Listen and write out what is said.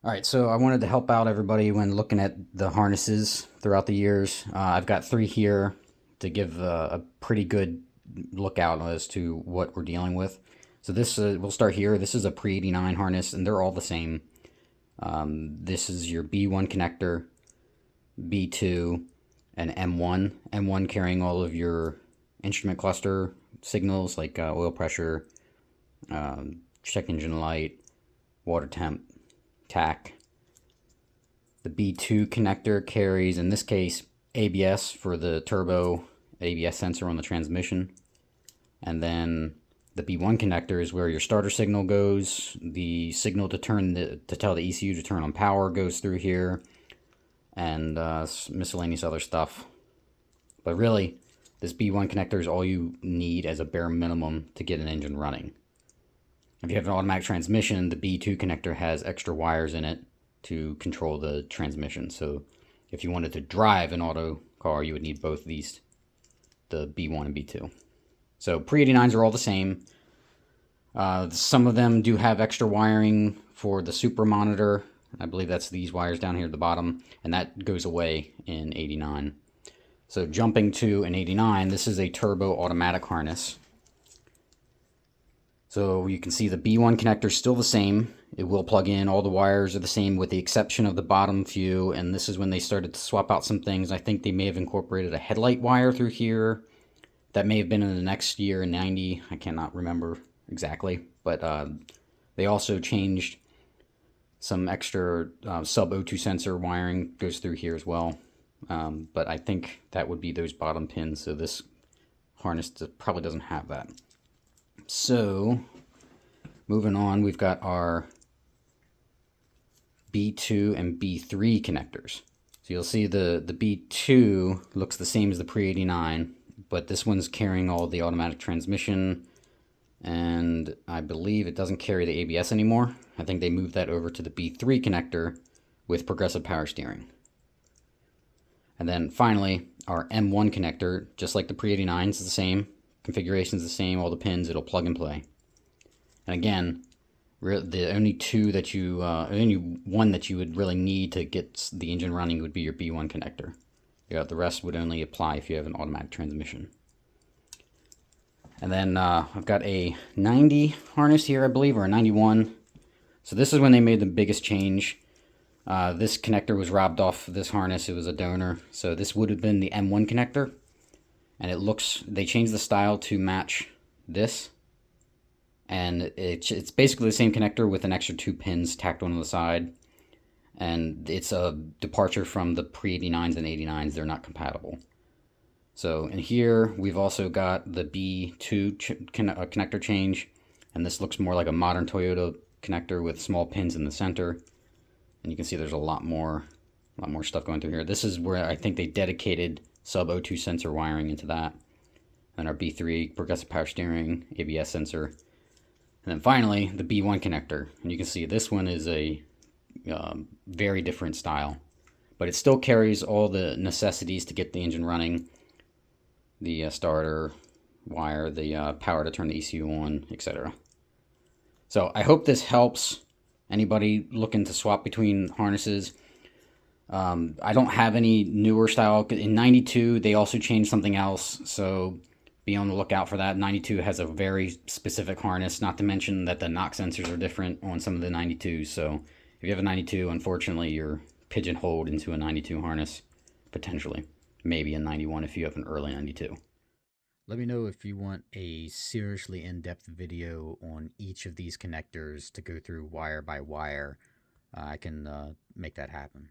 All right, so I wanted to help out everybody when looking at the harnesses throughout the years. I've got three here to give a pretty good lookout as to what we're dealing with. So this, we'll start here. This is a Pre-89 harness, and they're all the same. This is your B1 connector, B2, and M1. M1 carrying all of your instrument cluster signals like oil pressure, check engine light, water temp, tack. The B2 connector carries, in this case, ABS for the turbo ABS sensor on the transmission. And then the B1 connector is where your starter signal goes. The signal to tell the ECU to turn on power goes through here, and miscellaneous other stuff. But really, this B1 connector is all you need as a bare minimum to get an engine running. If you have an automatic transmission, the B2 connector has extra wires in it to control the transmission. So if you wanted to drive an auto car, you would need both these, the B1 and B2. So Pre-89s are all the same. Some of them do have extra wiring for the Supra monitor. I believe that's these wires down here at the bottom, and that goes away in 89. So jumping to an 89, this is a turbo automatic harness. So you can see the B1 connector is still the same. It will plug in. All the wires are the same with the exception of the bottom few, and this is when they started to swap out some things. I think they may have incorporated a headlight wire through here. That may have been in the next year, 90. I cannot remember exactly, but they also changed some extra sub-O2 sensor wiring goes through here as well. But I think that would be those bottom pins, so this harness probably doesn't have that. So, moving on, we've got our B2 and B3 connectors. So you'll see the B2 looks the same as the Pre-89, but this one's carrying all the automatic transmission, and I believe it doesn't carry the ABS anymore. I think they moved that over to the B3 connector with progressive power steering. And then finally, our M1 connector, just like the Pre-89, is the same. Configuration's the same, all the pins, it'll plug and play. And again, the only one that you would really need to get the engine running would be your B1 connector. The rest would only apply if you have an automatic transmission. And then I've got a 90 harness here, I believe, or a 91. So this is when they made the biggest change. This connector was robbed off this harness. It was a donor. So this would have been the M1 connector. And they changed the style to match this. And it's basically the same connector with an extra 2 pins tacked on the side. And it's a departure from the Pre-89s and 89s. They're not compatible. So in here, we've also got the B2 connector change. And this looks more like a modern Toyota connector with small pins in the center. And you can see there's a lot more stuff going through here. This is where I think they dedicated sub-O2 sensor wiring into that. And our B3 progressive power steering, ABS sensor. And then finally, the B1 connector. And you can see this one is a very different style. But it still carries all the necessities to get the engine running. The starter wire, the power to turn the ECU on, etc. So I hope this helps anybody looking to swap between harnesses. I don't have any newer style. In 92, they also changed something else, so be on the lookout for that. 92 has a very specific harness, not to mention that the knock sensors are different on some of the 92s. So if you have a 92, unfortunately, you're pigeonholed into a 92 harness, potentially. Maybe a 91 if you have an early 92. Let me know if you want a seriously in-depth video on each of these connectors to go through wire by wire. I can make that happen.